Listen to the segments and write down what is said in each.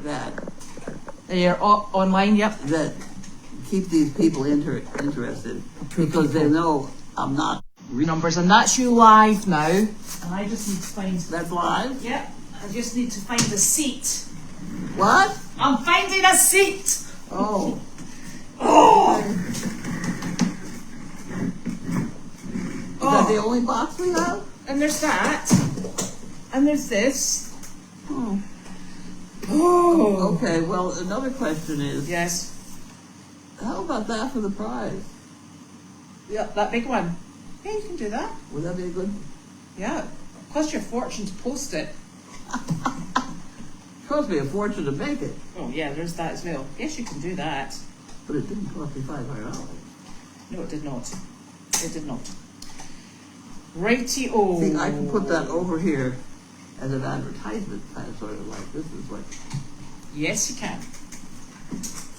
that. You're online, yep. That keep these people interested because they know I'm not. Numbers, and that's you live now. And I just need to find. That's live? Yep. I just need to find a seat. What? I'm finding a seat. Oh. Oh. Is that the only box we have? And there's that. And there's this. Oh. Oh. Okay, well, another question is... Yes. How about that for the prize? Yeah, that big one. Yeah, you can do that. Would that be a good... Yeah. Cost you a fortune to post it. Cost me a fortune to make it. Oh, yeah, there's that as well. Yes, you can do that. But it didn't cost me $500. No, it did not. It did not. Righty-o. See, I can put that over here as an advertisement, kind of sort of like, this is what... Yes, you can.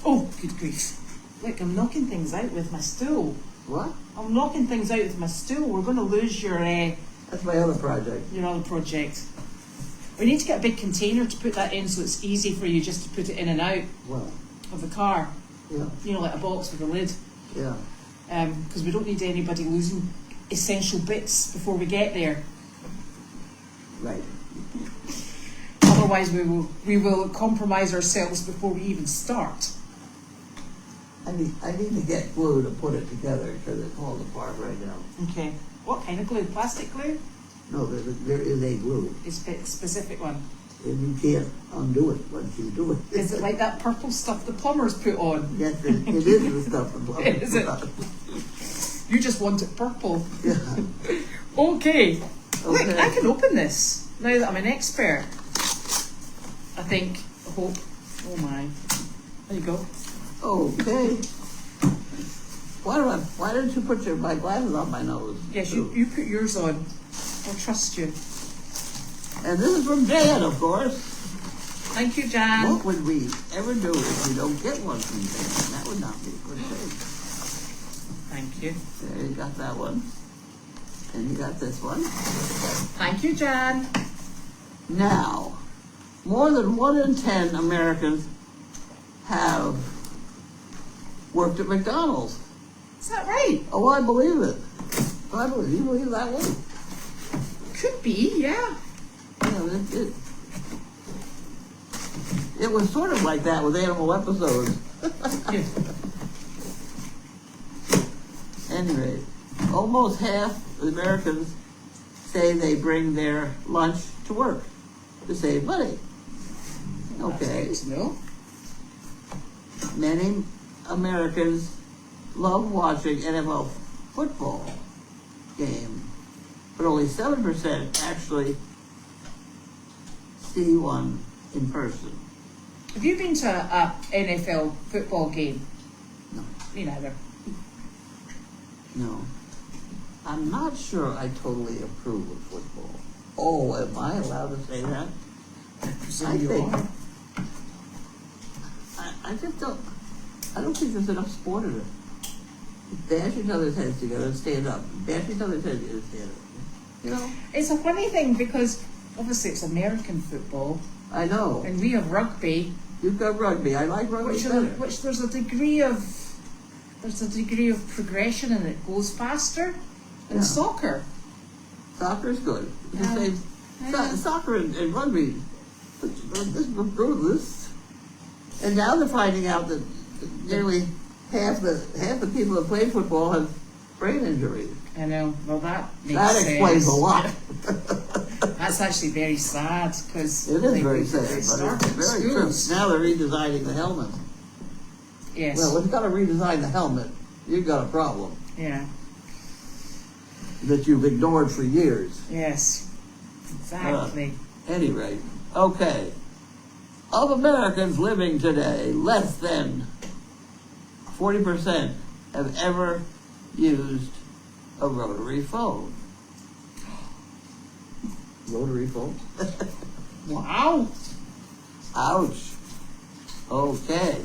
Oh, good grief. Look, I'm knocking things out with my stool. What? I'm knocking things out with my stool. We're going to lose your... That's my other project. Your other project. We need to get a big container to put that in so it's easy for you just to put it in and out Well, of the car. yeah, You know, like a box with a lid. yeah. Because we don't need anybody losing essential bits before we get there. Right. Otherwise, we will compromise ourselves before we even start. I need to get glue to put it together because it's falling apart right now. Okay. What kind of glue? Plastic glue? No, there is a glue, A specific one. and you can't undo it once you do it. Is it like that purple stuff the plumbers put on? Yes, it is the stuff the plumbers Is it? put on. You just want it purple. Yeah. Okay. Look, Okay. I can open this now that I'm an expert. I think. I hope. Oh my. There you go. Okay. Why don't you put my glasses on my nose? Yes, you put yours on. I'll trust you. And this is from Jan, of course. Thank you, Jan. What would we ever do if we don't get one from Jan? That would not be a good thing. Thank you. There, you got that one. And you got this one. Thank you, Jan. Now, more than 1 in 10 Americans have worked at McDonald's. Is that right? Oh, I believe it. I believe. You believe that one? Could be, yeah. Yeah, it was sort of like that with animal episodes. Anyway, almost half of Americans say they bring their lunch to work to save money. Okay. No. Many Americans love watching NFL football game, but only 7% actually see one in person. Have you been to a NFL football game? No. Me neither. No. I'm not sure I totally approve of football. Oh, am I allowed to say that? I think. I just don't. I don't think there's enough sport in it. Bash each other's heads together and stand up. Bash each other's heads together and stand up. You know? It's a funny thing because obviously it's American football. I know. And we have rugby. You've got rugby. I like rugby better. Which there's a degree of progression and it goes faster than soccer. Soccer's good. Yeah. Soccer and rugby. This. And now they're finding out that nearly half the people that play football have brain injuries. I know. Well, that makes sense. That explains a lot. That's actually very sad because it is very sad, but it's very true. Now they're redesigning the helmet. Yes. Well, if you've got to redesign the helmet, you've got a problem. Yeah. That you've ignored for years. Yes. Exactly. Any rate, okay. Of Americans living today, less than 40% have ever used a rotary phone. Rotary phone? Wow. Ouch. Okay.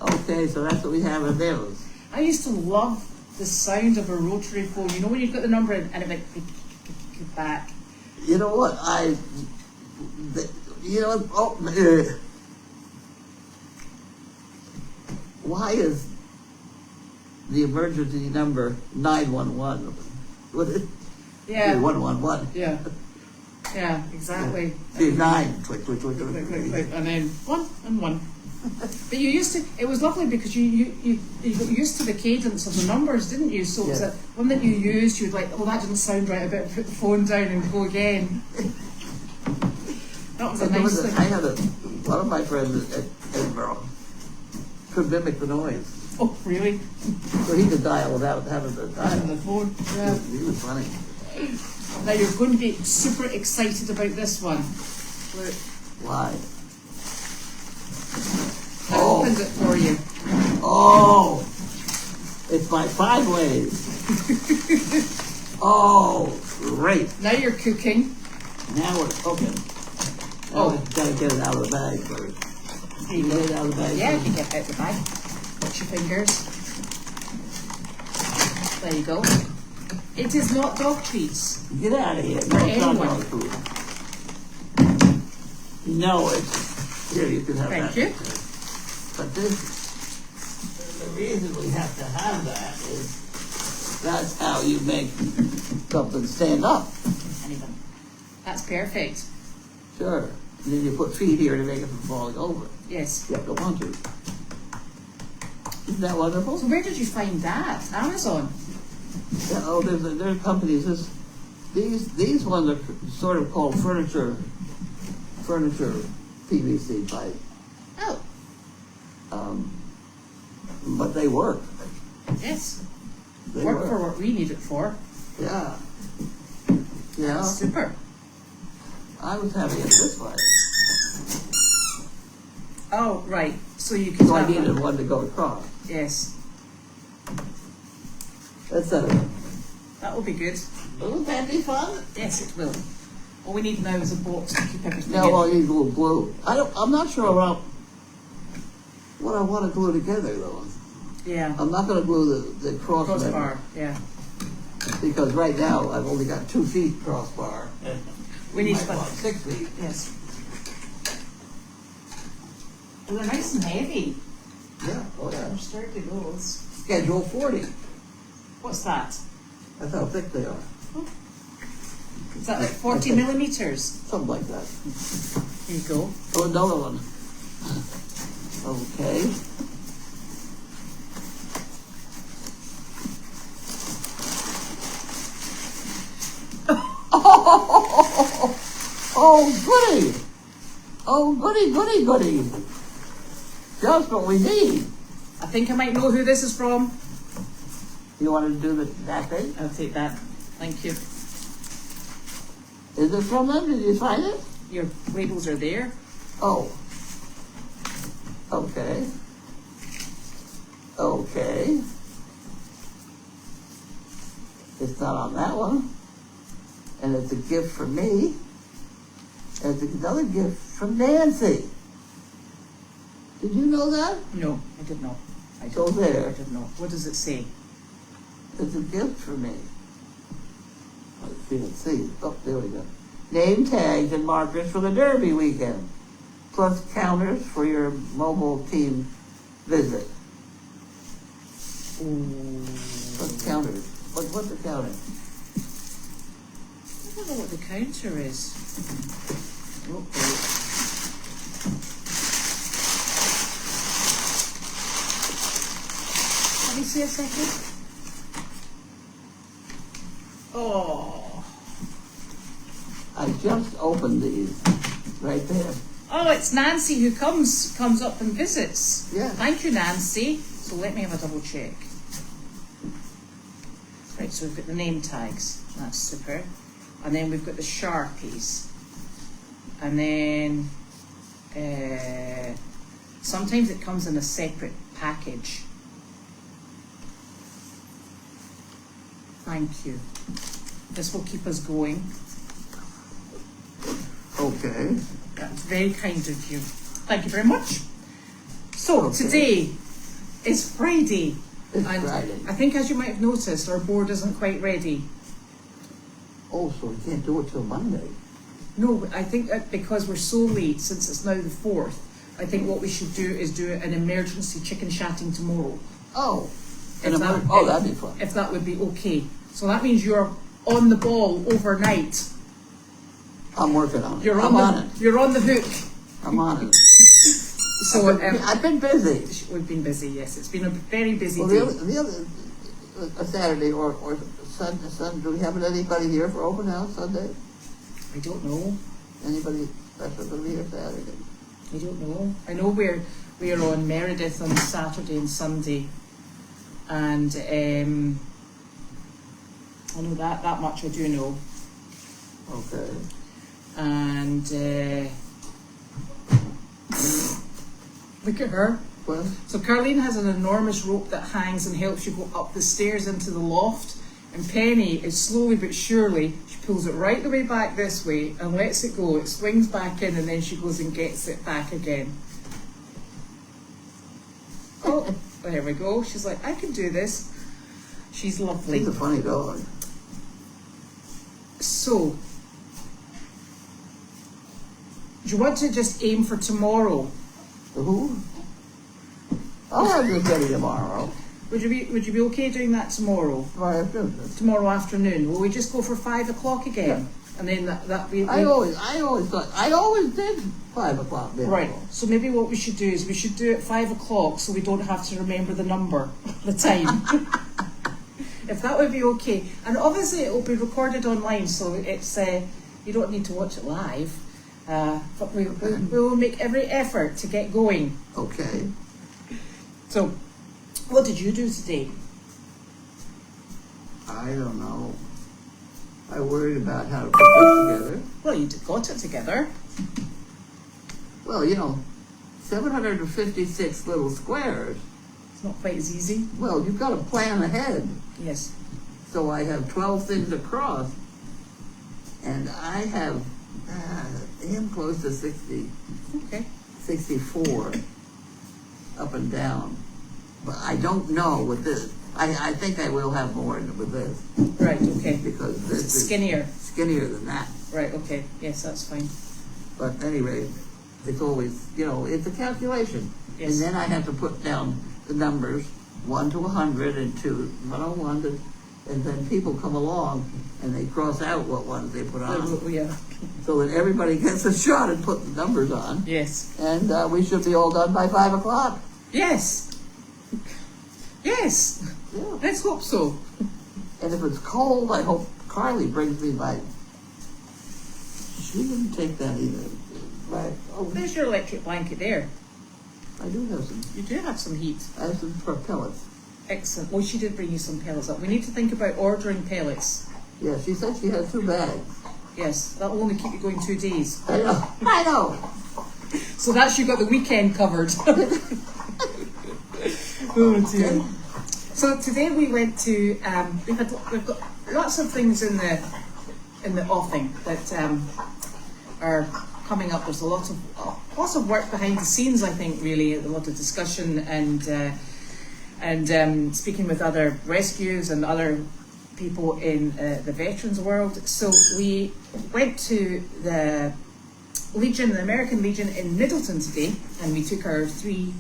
Okay, so that's what we have in those. I used to love the sound of a rotary phone. You know when you've got the number and it went back. You know what? You know, why is the emergency number 911? What is Yeah. 111? Yeah. Yeah, exactly. See, 9, click, click, click, Click, click, click, click. click, and then 1 and 1. But you used to, it was lovely because you got used to the cadence of the numbers, didn't you? So it was Yeah. that one that you used, you'd like, well, that didn't sound right, I better put the phone down and go again. That was a nice thing. I had one of my friends at Edinburgh could mimic the noise. Oh, really? So he could dial without having to On dial. the phone. Yeah. He was funny. Now you're going to be super excited about this one. Look, Why? I opened it for you. Oh! It's my 5 ways. Oh, great. Now you're cooking. Now we're cooking. Oh. Oh, gotta get it out of the bag first. There you Get go. it out of the bag Yeah, you first. can get it out the bag. Watch your fingers. There you go. It is not dog treats. Get out of here. For No, it's not anyone. dog food. No, it's, here, you can have Thank that. you. But this, the reason we have to have that is, that's how you make something stand up. Anyone. That's perfect. Sure. And then you put feet here to make it from falling over. Yes. You have to want to. Isn't that wonderful? So where did you find that? Amazon? Yeah, oh, there's companies. These ones are sort of called furniture PVC pipe. Oh, But they work. yes. They Work for what we need it for. Yeah. Yeah. Super. I was having it this way. Oh, right. So you can So I have needed one. one to go across. Yes. That's That will be good. Wouldn't that be fun? Yes, it will. All we need now is a box to keep everything No, in. well, you glue glue. I'm not sure about what I want to glue together though. Yeah. I'm not going to glue the crossbar Crossbar. Yeah. because right now I've only got 2 feet crossbar. And We need might to- want 6 feet. Yes. Well, they're nice and heavy. Yeah. Oh yeah. They're sturdy those. Schedule 40. What's that? That's how thick they are. Is that like 40 Okay. millimeters? Something like that. There you go. Oh, another one. Okay. Oh, goody! Oh, goody, goody, goody! Just what we need. I think I might know who this is from. You want to do that thing? I'll take that. Thank you. Is it from them? Did you find it? Your labels are there. Oh. Okay. Okay. It's not on that one. And it's a gift from me. And it's another gift from Nancy. Did you know that? No, I did not. I Go did. there. I did not. What does it say? It's a gift for me. Let's see. Oh, there we go. Name tags and markers for the Derby weekend, plus counters for your mobile team visit. Ooh. What's counters? What's a counter? I don't know what the counter is. Oh, let me see a second. Oh. I just opened these right there. Oh, it's Nancy who comes up and visits. Yeah. Thank you, Nancy. So let me have a double check. Right, so we've got the name tags. That's super. And then we've got the Sharpies. And then sometimes it comes in a separate package. Thank you. This will keep us going. Okay. That's very kind of you. Thank you very much. So Okay. today is Friday. It's And Friday. I think, as you might have noticed, our board isn't quite ready. Oh, so we can't do it till Monday. No, I think that because we're so late, since it's now the 4th, I think what we should do is do an emergency chicken chatting tomorrow. Oh. If that, That'd be fun. If that would be okay. So that means you're on the ball overnight. I'm working on it. You're I'm on the, it. You're on the hook. I'm on it. So I've been busy. we've been busy. Yes, it's been a very busy Well, day. the other Saturday or Sunday, do we have anybody here for open house Sunday? I don't know. Anybody special going to be here Saturday? I don't know. I know we're on Meredith on Saturday and Sunday, and I know that much I do know. Okay. And look at her. Well, So Carlene has an enormous rope that hangs and helps you go up the stairs into the loft. And Penny is slowly but surely, she pulls it right the way back this way and lets it go. It swings back in and then she goes and gets it back again. Oh, there we go. She's like, I can do this. She's lovely. he's a funny dog. So, do you want to just aim for tomorrow? Who? I'll have this ready tomorrow. Would you be okay doing that tomorrow? Tomorrow afternoon. Tomorrow afternoon. Will we just go for 5 o'clock again? Yeah. And then that we I always did 5 o'clock. right. So maybe what we should do is we should do it 5 o'clock so we don't have to remember the number, the time. If that would be okay. And obviously it will be recorded online, so it's you don't need to watch it live. But we will make every effort to get going. Okay. So, what did you do today? I don't know. I worried about how to put this together. Well, you got it together. Well, 756 little squares. It's not quite as easy. Well, you've got to plan ahead. Yes. So I have 12 things across, and I have him close to 60, Okay. 64 up and down. But I don't know with this. I think I will have more with this Right. Okay. because this is Skinnier. skinnier than that. Right. Okay. Yes, that's fine. But anyway, it's always, it's a calculation. Yes. And then I have to put down the numbers, 1 to 100 and 101 to, and then people come along and they cross out what ones they put on, Yeah. so that everybody gets a shot at putting the numbers on. Yes. And we should be all done by 5 o'clock. Yes. Yes. Yeah. Let's hope so. And if it's cold, I hope Carly brings me my. She didn't take that either. Right. Oh, There's your electric blanket there. I do have some. You do have some heat. I have some pellets. Excellent. Oh, she did bring you some pellets up. We need to think about ordering pellets. Yeah, she said she had 2 bags. Yes, that'll only keep you going 2 days. I know. I know. So that's you got the weekend covered. Oh dear. So today we went to we've got lots of things in the offing that are coming up. There's lots of work behind the scenes. I think really a lot of discussion and speaking with other rescues and other people in the veterans world. So we went to the Legion, the American Legion in Middleton today, and we took our 3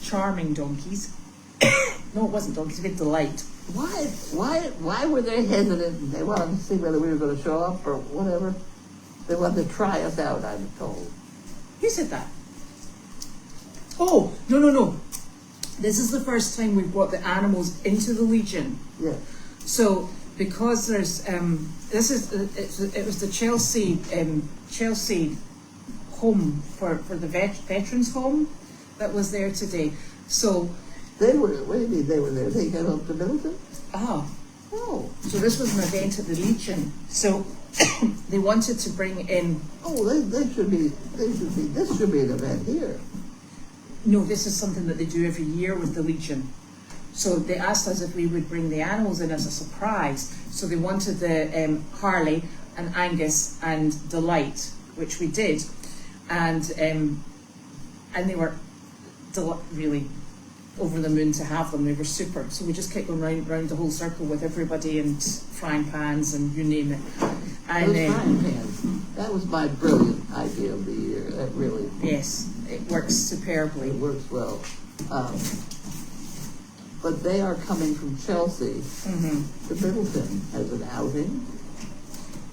charming donkeys. No, it wasn't donkeys, we had Delight. Why were they hesitant? They wanted to see whether we were going to show up or whatever. They wanted to try us out, I was told. Who said that? Oh, no. This is the first time we've brought the animals into the Legion. Yeah. So because there's it was the Chelsea home for the veterans home that was there today. So They were, what do you mean they were there? They came up to Middleton? oh, So this was an event at the Legion. So they wanted to bring in. this should be an event here. No, this is something that they do every year with the Legion. So they asked us if we would bring the animals in as a surprise. So they wanted the Harley and Angus and Delight, which we did, and they were really over the moon to have them. They were super. So we just kept going round the whole circle with everybody and frying pans and you name it. And Those frying pans, that was my brilliant idea of the year. That really, Yes, it works superbly. it works well. But they are coming from Chelsea to Middleton as an outing.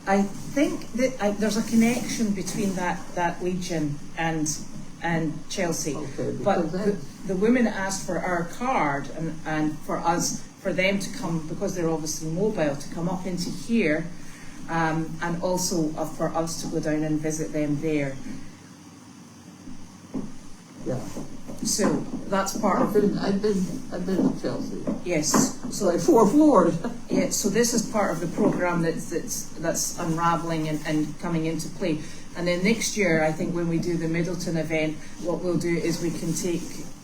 I think that there's a connection between that Legion and Chelsea. Okay, but because the women asked for our card and for them to come, because they're obviously mobile, to come up into here, and also for us to go down and visit them there. Yeah. So that's part I've been to Chelsea. yes. So like 4 floors. Yeah, so this is part of the program that's unraveling and coming into play. And then next year, I think when we do the Middleton event, what we'll do is we can take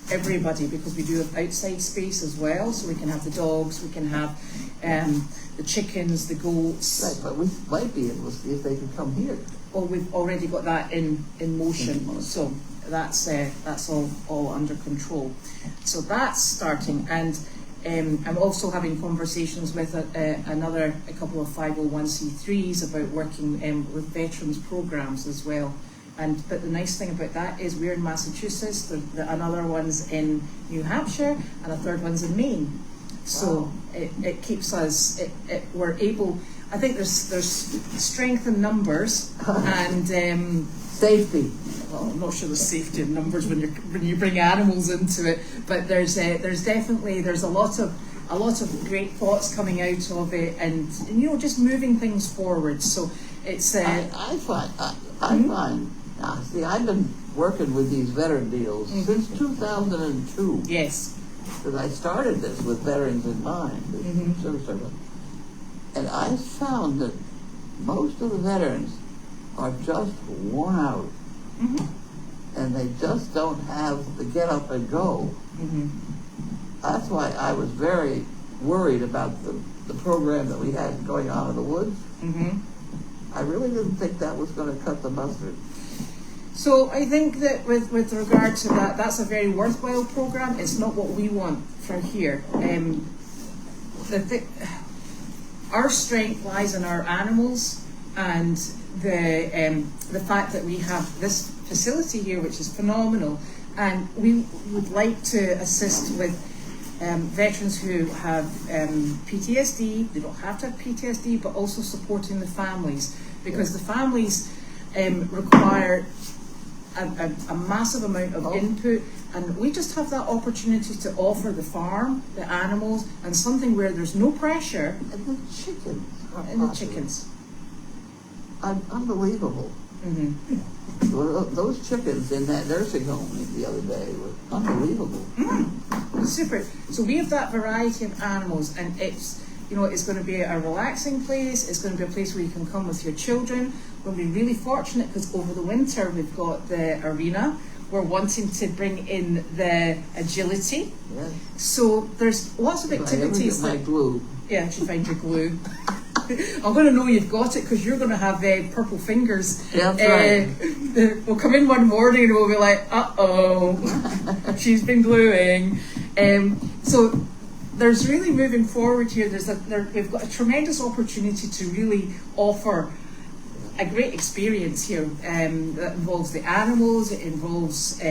everybody, because we do have outside space as well, so we can have the dogs, we can have the chickens, the goats. Right, but we might be able to see if they can come here. Well, we've already got that in motion, so that's all under control. So that's starting, and I'm also having conversations with a couple of 501c3s about working with veterans programs as well. But the nice thing about that is we're in Massachusetts, another one's in New Hampshire, and a third one's in Maine. So wow. it keeps us, we're able, I think there's strength in numbers and Safety. well, I'm not sure the safety in numbers when you bring animals into it, but there's definitely a lot of great thoughts coming out of it, and just moving things forward. So it's I find see, I've been working with these veteran deals since 2002. Yes. Because I started this with veterans in mind, service service. And I found that most of the veterans are just worn out, and they just don't have the get up and go. That's why I was very worried about the program that we had going on in the woods. I really didn't think that was going to cut the mustard. So I think that with regard to that, that's a very worthwhile program. It's not what we want from here. Our strength lies in our animals, and the fact that we have this facility here, which is phenomenal, and we would like to assist with veterans who have PTSD. They don't have to have PTSD, but also supporting the families, because the families require a massive amount of input, and we just have that opportunity to offer the farm, the animals, and something where there's no pressure. And the chickens. And the chickens. Unbelievable. Well, those chickens in that nursing home the other day were unbelievable. Super. So we have that variety of animals, and it's going to be a relaxing place. It's going to be a place where you can come with your children. We'll be really fortunate because over the winter we've got the arena. We're wanting to bring in the agility. Yes. So there's lots of activities. My glue. Yeah, did you find your glue? I'm going to know you've got it because you're going to have purple fingers. Yeah, that's right. We'll come in one morning and we'll be like, uh-oh, she's been gluing. So there's really moving forward here. We've got a tremendous opportunity to really offer a great experience here that involves the animals, it involves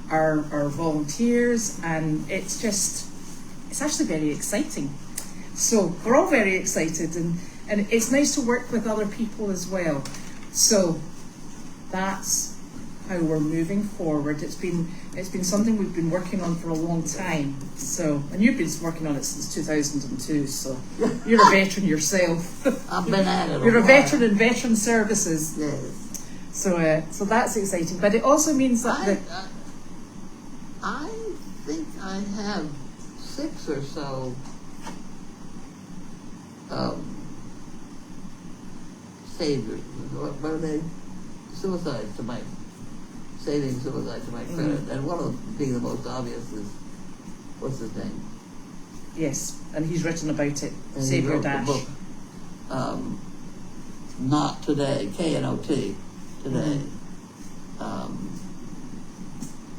our volunteers, and it's actually very exciting. So we're all very excited, and it's nice to work with other people as well. So that's how we're moving forward. It's been something we've been working on for a long time. So, and you've been working on it since 2002. So you're a veteran yourself. I've been at it. You're a veteran in veteran services. Yes. So that's exciting. But it also means that I think I have 6 or so saviors. What are they? Saving suicide to my credit. And one of them being the most obvious is, what's his name? Yes, and he's written about it. And Save he Your wrote Dash. the book, Not Today, K-N-O-T, Today.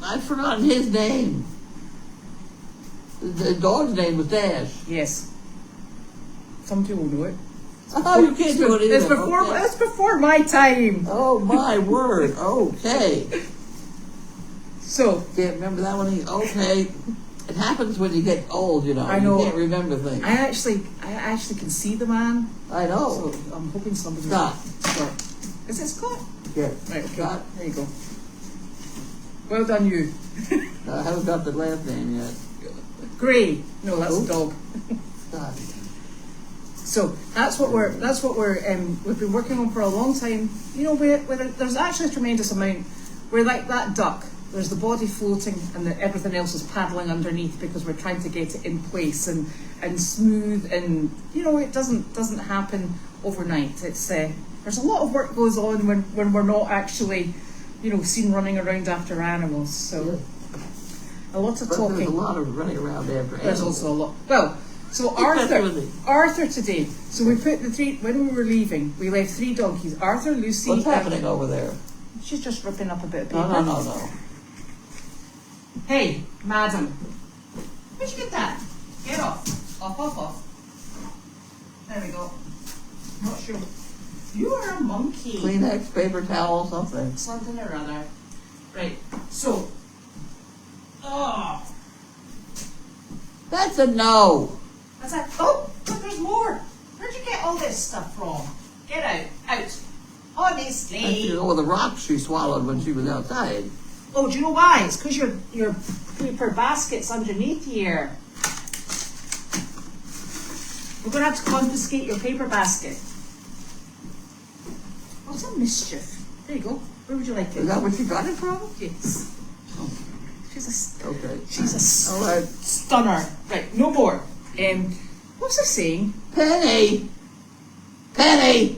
I've forgotten his name. The dog's name was Dash. Yes. Some people know it. Oh, you can't do it either. It's before my time. Oh, my word. Okay. So. Can't remember that one either. Okay. It happens when you get old, you know. I know. You can't remember things. I actually can see the man. I know. So I'm hoping somebody Scott. Is it Scott? Yes. Right, okay. Scott. There you go. Well done, you. I haven't got the last name yet. Gray. No, that's a dog. Scott. So that's what we've been working on for a long time. You know, where there's actually a tremendous amount. We're like that duck. There's the body floating and everything else is paddling underneath because we're trying to get it in place and smooth, and you know, it doesn't happen overnight. It's there's a lot of work goes on when we're not actually, you know, seen running around after animals. So yeah. A lot of talking. There's a lot of running around after animals. There's also a lot. Well, so Arthur today. So we put the three, when we were leaving, we left 3 donkeys. Arthur, Lucy. What's happening over there? She's just ripping up a bit of paper. No. Hey, madam. Where'd you get that? Get off. Off. There we go. Not sure. You are a monkey. Kleenex, paper towel, something. Something or other. Right. So. Oh. That's a no. That's like, oh, but there's more. Where'd you get all this stuff from? Get out. Out. Honestly. You know, the rocks she swallowed when she was outside. Oh, do you know why? It's because your paper basket's underneath here. We're going to have to confiscate your paper basket. What's a mischief? There you go. Where would you like it? Is that where she got it from? Yes. Oh. She's a All right. stunner. Right, no more. What's it saying? Penny! Hey!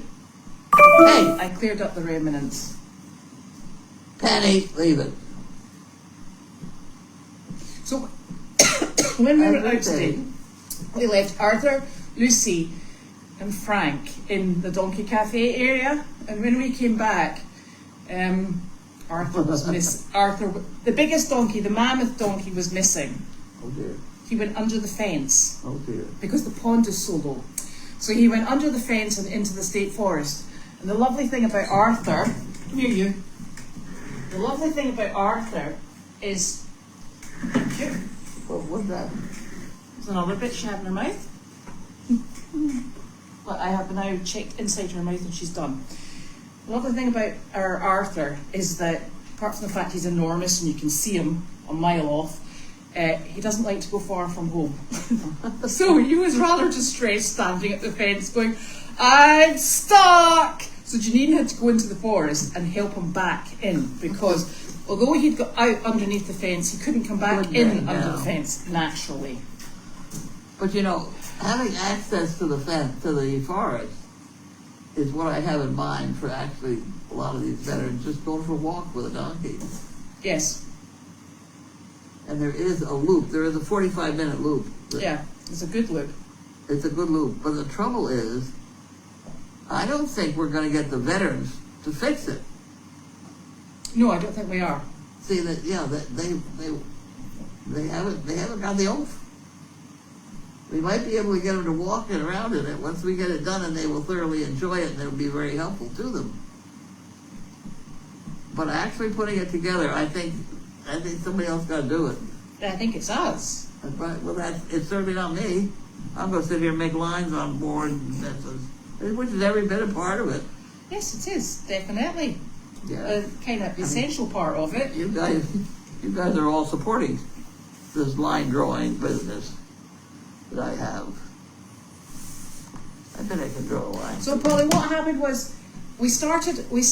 I cleared up the remnants. Penny, leave it. So, when we were out today, we left Arthur, Lucy, and Frank in the Donkey Cafe area, and when we came back, Arthur was the biggest donkey, the mammoth donkey, was missing. Oh dear. He went under the fence. Oh dear. Because the pond is so low. So he went under the fence and into the state forest. And the lovely thing about Arthur, come here you. The lovely thing about Arthur is, What was that? there's another bit she had in her mouth. But I have now checked inside her mouth and she's done. The lovely thing about our Arthur is that, apart from the fact he's enormous and you can see him a mile off, he doesn't like to go far from home. So he was rather distressed standing at the fence going, I'm stuck! So Janine had to go into the forest and help him back in, because although he'd got out underneath the fence, he couldn't come back in under the fence naturally. But you know, having access to the fence, to the forest, is what I have in mind for actually a lot of these veterans just going for a walk with a donkey. Yes. And there is a loop. There is a 45-minute loop. Yeah, it's a good loop. It's a good loop. But the trouble is, I don't think we're going to get the veterans to fix it. No, I don't think we are. See that? Yeah, they haven't got the oath. We might be able to get them to walk it around in it once we get it done, and they will thoroughly enjoy it, and it'll be very helpful to them. But actually putting it together, I think somebody else got to do it. I think it's us. Right. Well, it's certainly not me. I'm going to sit here and make lines on board, which is every bit a part of it. Yes, it is, definitely. Yeah. A kind of essential part of it. You guys are all supporting this line drawing business that I have. I bet I can draw a line. So, Polly, what happened was we started a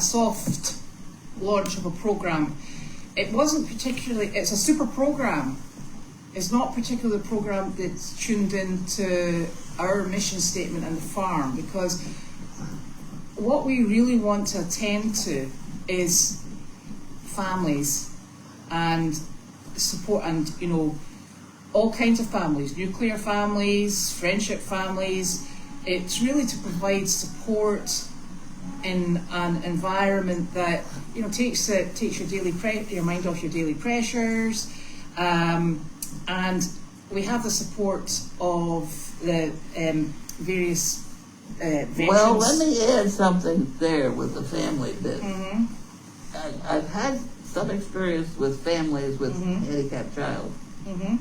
soft launch of a program. It wasn't particularly. It's a super program. It's not particularly a program that's tuned into our mission statement and the farm, because what we really want to attend to is families and support, and all kinds of families, nuclear families, friendship families. It's really to provide support in an environment that takes your mind off your daily pressures, and we have the support of the various veterans. Well, let me add something there with the family bit. Mm-hmm. I've had some experience with families with handicapped child, and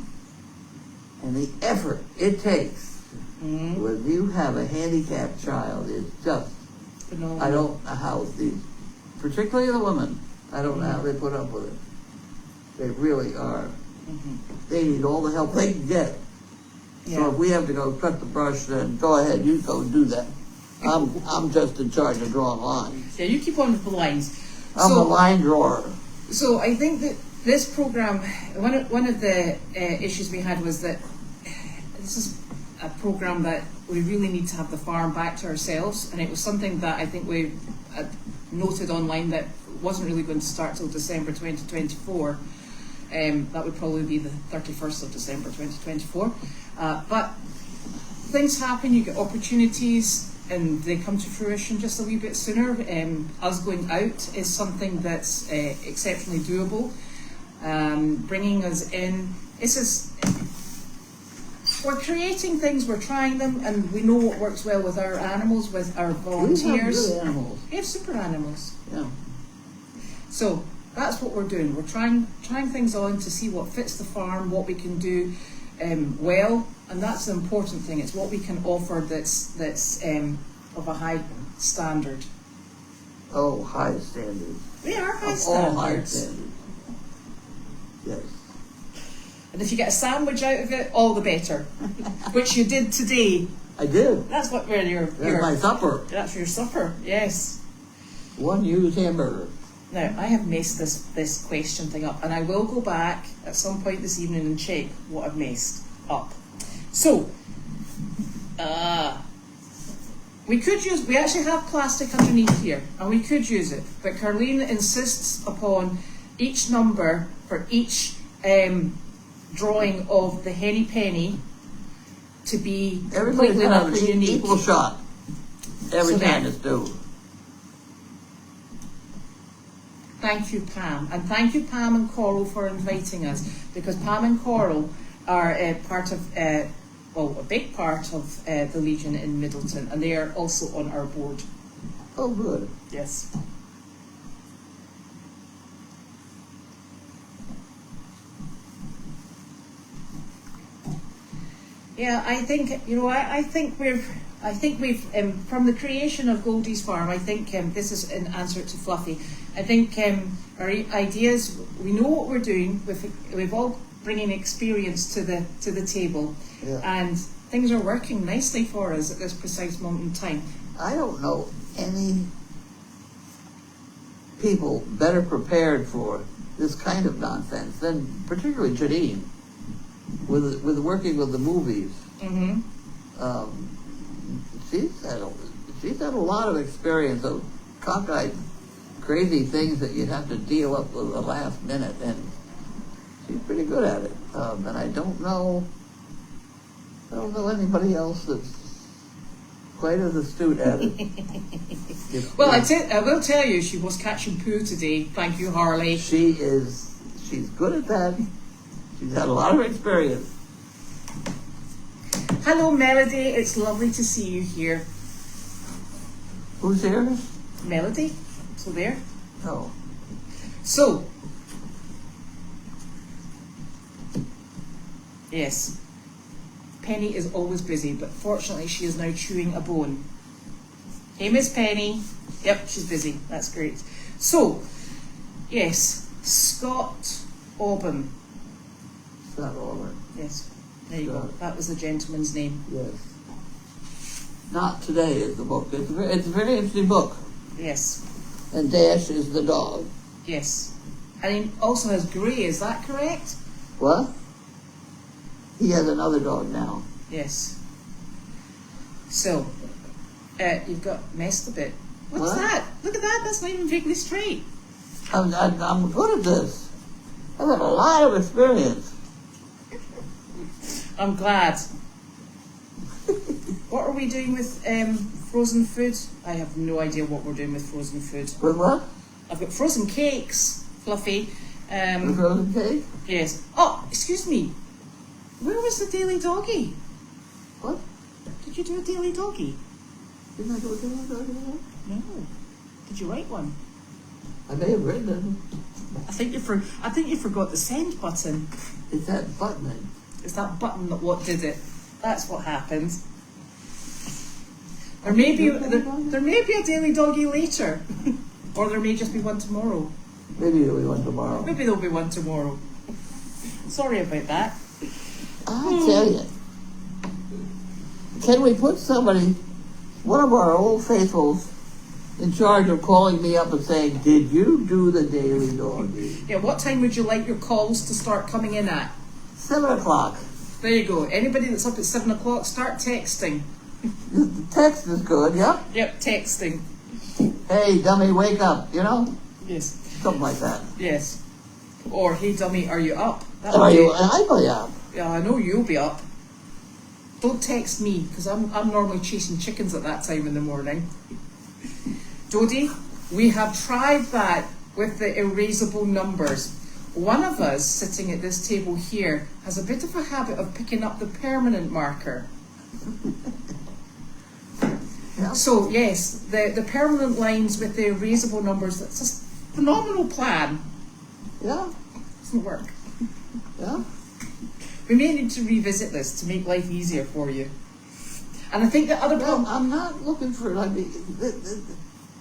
the effort it takes when you have a handicapped child is just Phenomenal. I don't know how these, particularly the women, I don't know how they put up with it. They really are. They need all the help they can get. Yeah. So if we have to go cut the brush, then go ahead, you go do that. I'm just in charge of drawing lines. Yeah, you keep on with the lines. I'm a line drawer. So I think that this program, one of the issues we had was that this is a program that we really need to have the farm back to ourselves, and it was something that I think we noted online that wasn't really going to start till December 2024. That would probably be the 31st of December 2024. But things happen, you get opportunities, and they come to fruition just a wee bit sooner. Us going out is something that's exceptionally doable. Bringing us in, we're creating things, we're trying them, and we know what works well with our animals, with our volunteers. We have good animals. We have super animals. Yeah. So that's what we're doing. We're trying things on to see what fits the farm, what we can do well, and that's the important thing. It's what we can offer that's of a high standard. Oh, high standards. They are high Of standards. all high standards. Yes. And if you get a sandwich out of it, all the better. Which you did today. I did. That's what your That's my supper. that's your supper. Yes. One used hamburger. Now I have messed this question thing up, and I will go back at some point this evening and check what I've messed up. So, we actually have plastic underneath here, and we could use it, but Carlene insists upon each number for each drawing of the henny penny to be Everybody's completely gonna have an unique. equal shot. Every So time then- it's due. Thank you, Pam. And thank you, Pam and Coral, for inviting us, because Pam and Coral are part of, a big part of the Legion in Middleton, and they are also on our board. Oh, good. Yes. Yeah, I think, I think we've from the creation of Goldy's Farm, I think this is an answer to Fluffy. I think our ideas, we know what we're doing. We've all bringing experience to the table, Yeah. and things are working nicely for us at this precise moment in time. I don't know any people better prepared for this kind of nonsense than particularly Janine with working with the movies. Mm-hmm. She's had a lot of experience of cockeyed, crazy things that you'd have to deal up with the last minute, and she's pretty good at it. And I don't know anybody else that's quite as astute at it. Well, I will tell you, she was catching poo today. Thank you, Harley. She's good at that. She's had a lot of experience. Hello, Melody. It's lovely to see you here. Who's here? Melody, so there. Oh. So, yes, Penny is always busy, but fortunately she is now chewing a bone. Hey, Miss Penny. Yep, she's busy. That's great. So, yes, Scott Auburn. It's not over. Yes, there you go. Scott. That was the gentleman's name. Yes. Not Today is the book. It's a very interesting book. Yes, And Dash is the dog. yes. And he also has Grey, is that correct? What? He has another dog now. Yes. So, you've got messed a bit. What's What? that? Look at that. That's not even vaguely straight. I'm good at this. I've had a lot of experience. I'm glad. What are we doing with frozen food? I have no idea what we're doing with frozen food. With what? I've got frozen cakes, Fluffy. With frozen cake? Yes. Oh, excuse me. Where was the daily doggy? What? Did you do a daily doggy? Didn't I do a daily doggy? No. Did you write one? I may have written it. I think you forgot the send button. It's that button. It's that button that what did it. That's what happened. There may be a daily doggy later. Or there may just be one tomorrow. Maybe there'll be one tomorrow. Maybe there'll be one tomorrow. Sorry about that. I tell you. Can we put somebody, one of our old faithfuls, in charge of calling me up and saying, did you do the daily doggy? Yeah, what time would you like your calls to start coming in at? 7 o'clock. There you go. Anybody that's up at 7 o'clock, start texting. The text is good, yeah? Yep, texting. Hey, dummy, wake up, you know? Yes. Something like that. Yes. Or, hey dummy, are you up? Are you? I'll be up. Yeah, I know you'll be up. Don't text me, because I'm normally chasing chickens at that time in the morning. Jodie, we have tried that with the erasable numbers. One of us sitting at this table here has a bit of a habit of picking up the permanent marker. Yeah. So yes, the permanent lines with the erasable numbers, that's a phenomenal plan. Yeah, Doesn't work. yeah. We may need to revisit this to make life easier for you. And I think the other Well, problem... I'm not looking for, like,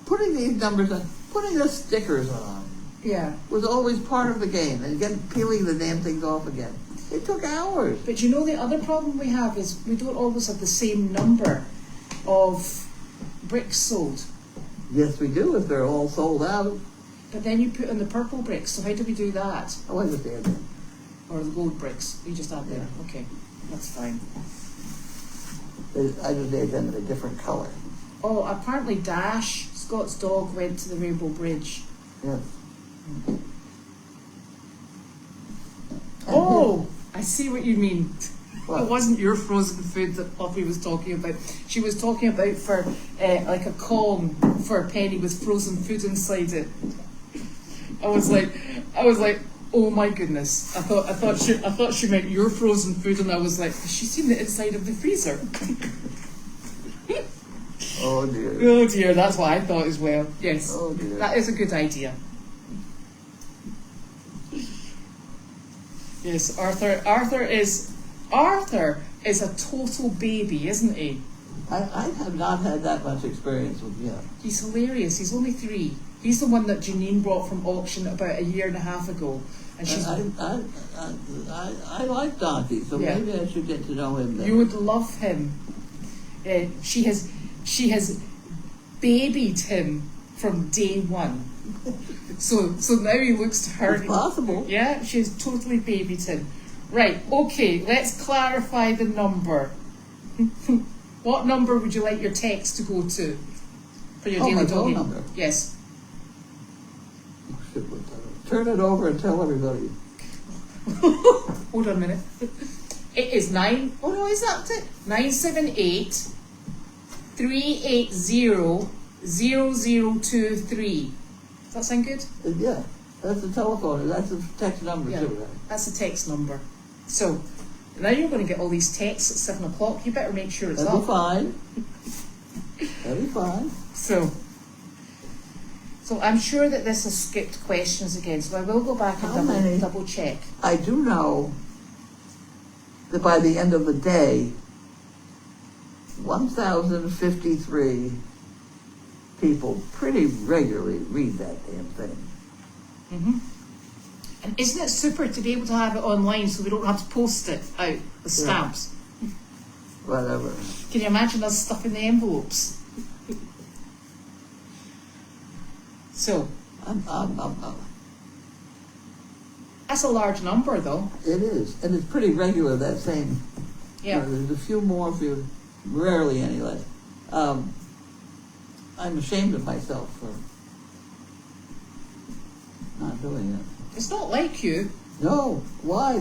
putting these numbers on, putting the stickers on Yeah. was always part of the game, and again, peeling the damn things off again. It took hours. But you know the other problem we have is we don't always have the same number of bricks sold. Yes, we do, if they're all sold out. But then you put in the purple bricks, so how do we do that? Oh, I understand that. Or the gold bricks? You just add them. Okay, that's fine. I just made them in a different color. Oh, apparently Dash, Scott's dog, went to the Rainbow Bridge. Yes. Oh, I see what you mean. What? It wasn't your frozen food that Poppy was talking about. She was talking about for like a Kong for a penny with frozen food inside it. I was like, oh my goodness! I thought she meant your frozen food, and I was like, has she seen the inside of the freezer? Oh dear. Oh dear, that's what I thought as well. Yes, Oh dear. that is a good idea. Yes, Arthur is a total baby, isn't he? I have not had that much experience with him. He's hilarious. He's only 3. He's the one that Janine brought from auction about a year and a half ago, and she's. I like Donkey, so Yeah. maybe I should get to know him then. You would love him. She has babied him from day one. So now he looks to her. It's possible. Yeah, she's totally babied him. Right, okay, let's clarify the number. What number would you like your text to go to for your Oh, daily my phone doggy? number. Yes. Turn it over and tell everybody. Hold on a minute. It is 978 380 0023. Does that sound good? Yeah, that's the telephone. That's the text number Yeah, too, right? that's the text number. So now you're going to get all these texts at 7 o'clock. You better make sure it's That'll be up. fine. That'll be fine. So I'm sure that this has skipped questions again. So I will go back How and many? double check. I do know that by the end of the day, 1,053 people pretty regularly read that damn thing. Mm-hmm. And isn't it super to be able to have it online so we don't have to post it out, the stamps? Whatever. Can you imagine us stuffing the envelopes? So, that's a large number though. It is, and it's pretty regular, that same. Yeah. There's a few more, rarely any less. I'm ashamed of myself for not doing it. It's not like you. No, why?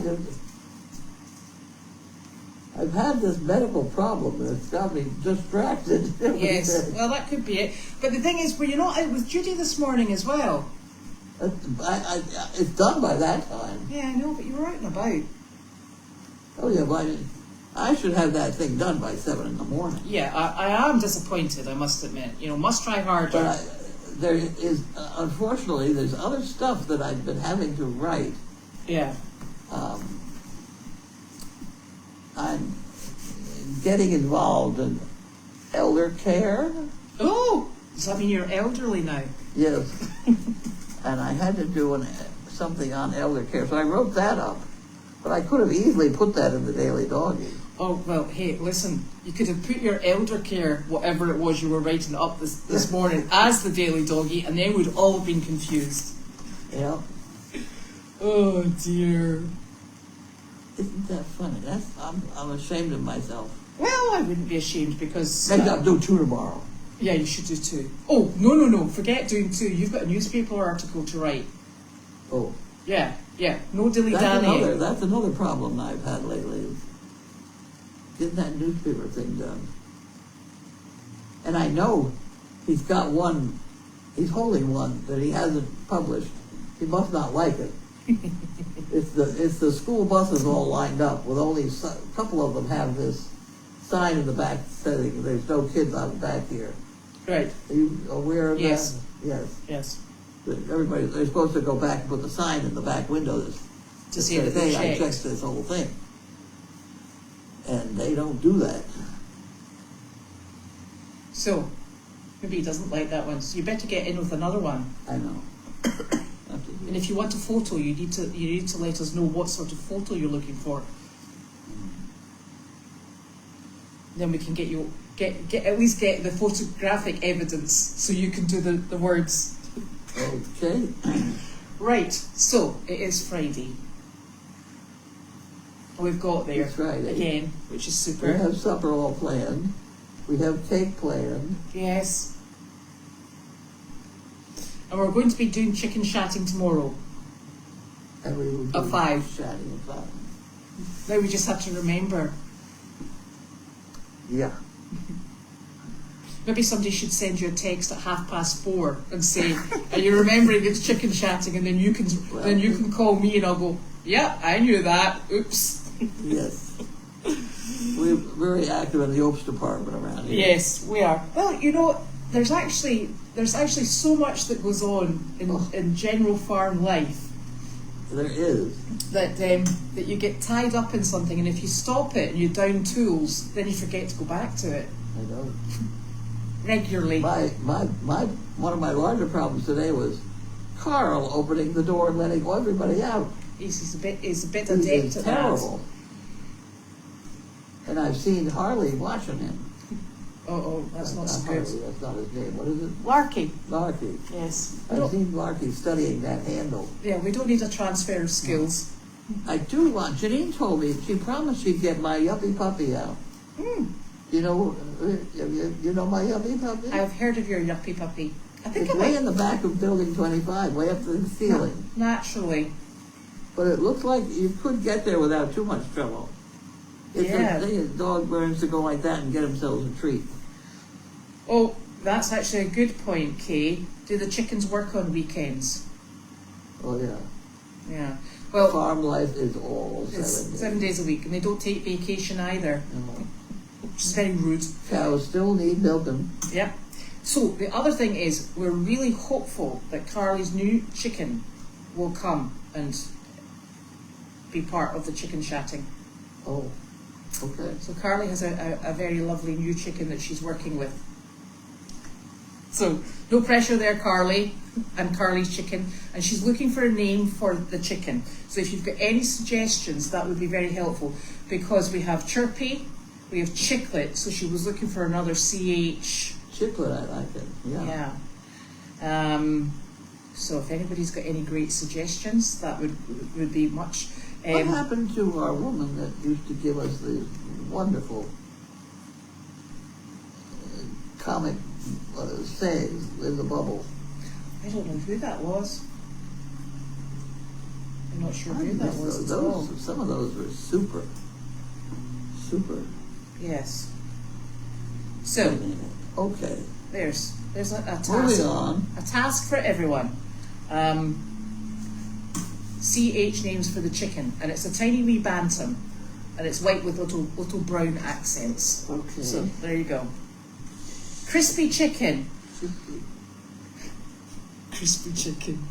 I've had this medical problem that's got me distracted. Yes, well that could be it. But the thing is, were you not out with Judy this morning as well? It's done by that time. Yeah, I know, but you were out and about. Oh yeah, well, I should have that thing done by 7 in the morning. Yeah, I am disappointed, I must admit. You know, must try harder. But there is, unfortunately, there's other stuff that I've been having to write. Yeah. I'm getting involved in elder care. Oh, does that mean you're elderly now? Yes. And I had to do something on elder care, so I wrote that up. But I could have easily put that in the Daily Doggie. Oh, well, hey, listen, you could have put your elder care, whatever it was you were writing up this morning, as the Daily Doggie, and then we'd all have been confused. Yeah. Oh, dear. Isn't that funny? I'm ashamed of myself. Well, I wouldn't be ashamed because... Maybe I'll do 2 tomorrow. Yeah, you should do 2. Oh, no, forget doing 2. You've got a newspaper article to write. Oh. Yeah, no dilly-dallying. That's another problem I've had lately, is getting that newspaper thing done. And I know he's got one, he's holding one that he hasn't published. He must not like it. It's the school buses all lined up with only a couple of them have this sign in the back saying there's no kids out back here. Right. Are you aware of Yes. that? Yes. Yes. They're supposed to go back and put the sign in the back window To see that they I checked. checked this whole thing. And they don't do that. So, maybe he doesn't like that one. So you better get in with another one. I know. And if you want a photo, you need to let us know what sort of photo you're looking for. Then we can get at least get the photographic evidence so you can do the words. Okay. Right, so it is Friday. We've got there It's Friday. again, which is We super. have supper all planned. We have cake planned. Yes. And we're going to be doing chicken shatting tomorrow. And we will do At 5. chatting at 5. Now we just have to remember. Yeah. Maybe somebody should send you a text at 4:30 and say, "Are you remembering it's chicken shatting?" And then you can call me and I'll go, "Yeah, I knew that. Oops." Yes. We're very active in the Oops department around here. Yes, we are. Well, you know, there's actually so much that goes on in general farm life There is. that you get tied up in something, and if you stop it and you down tools, then you forget to go back to it I know. regularly. One of my larger problems today was Carl opening the door and letting everybody out. He's a bit adept It's at terrible. And I've seen Harley watching him. that. Oh, that's not so Harley, good. that's not his name. What is it? Larky. Larky. Yes. I've seen Larky studying that handle. Yeah, we don't need a transfer of skills. I do want, Janine told me, she promised she'd get my yuppie puppy out. You know my yuppie puppy? I've heard of your yuppie puppy. I think It's I way might in the back of building 25, way up to the ceiling. naturally. But it looks like you could get there without too much trouble. It's Yeah. a thing a dog learns to go like that and get themselves a treat. Oh, that's actually a good point, Kay. Do the chickens work on weekends? Oh yeah. Yeah. Well, Farm life is all it's 7 days. 7 days a week, and they don't take vacation either, No. which is very rude. Cows still need milking. Yep. So the other thing is, we're really hopeful that Carly's new chicken will come and be part of the chicken shatting. Oh, okay. So Carly has a very lovely new chicken that she's working with. So no pressure there, Carly, and Carly's chicken. And she's looking for a name for the chicken. So if you've got any suggestions, that would be very helpful. Because we have Chirpy, we have Chicklet, so she was looking for another CH. Chiclet, I like it. Yeah. Yeah. So if anybody's got any great suggestions, that would be much. What happened to our woman that used to give us these wonderful comic sayings in the bubble? I don't know who that was. I'm not sure who that miss was at all. some of those were super. Yes. So Okay. there's a task. Moving on. A task for everyone. CH names for the chicken, and it's a tiny wee bantam. and it's white with little brown accents. Okay. So there you go. Crispy chicken. Crispy chicken.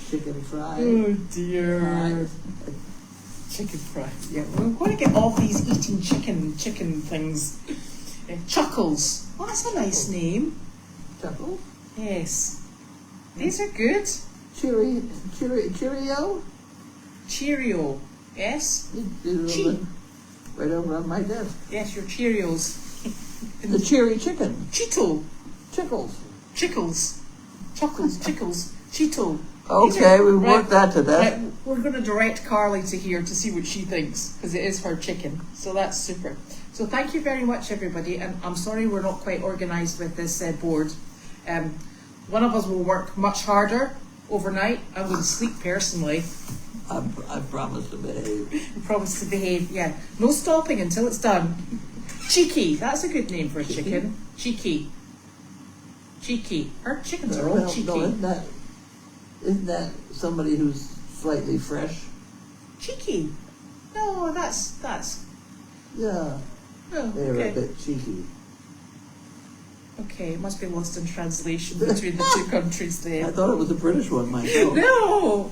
Chicken fried. Oh dear. Chicken fried. Yeah, we're going to get off these eating chicken things. Chuckles. Oh, that's a nice name. Chuckle. Yes. These are good. Cheerio. Cheerio. Yes. Right over on my desk. Yes, your Cheerios. The cheery chicken. Cheeto. Chickles. Chickles. Chuckles. Chickles. Cheeto. Okay, we've worked that to death. Right, we're going to direct Carly to here to see what she thinks, because it is her chicken. So that's super. So thank you very much, everybody. And I'm sorry we're not quite organised with this board. One of us will work much harder overnight. I'm going to sleep personally. I promise to behave. You promise to behave, yeah. No stopping until it's done. Cheeky. That's a good name for a chicken. Cheeky. Cheeky. Our chickens are all cheeky. No, isn't that somebody who's slightly fresh? Cheeky. No, that's. Yeah. Oh, They're okay. a bit cheeky. Okay, it must be lost in translation between the two countries there. I thought it was a British one myself. No!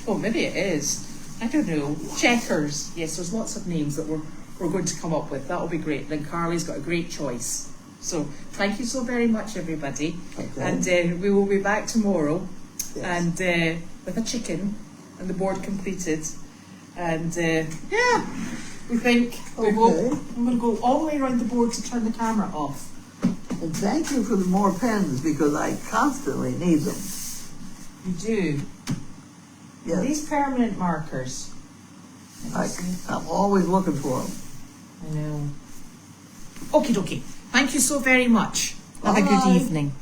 Oh, maybe it is. I don't know. Checkers. Yes, there's lots of names that we're going to come up with. That'll be great. Then Carly's got a great choice. So, thank you so very much, everybody. Okay. And we will be back tomorrow. Yes. And with a I'm the board completed. And yeah, we think Okay. I'm going to go all the way around the board to turn the camera off. And thank you for the more pens because I constantly need them. You do. Yes. These permanent markers. I'm always looking for them. I know. Okie dokie. Thank you so very much. Have a Bye. good evening.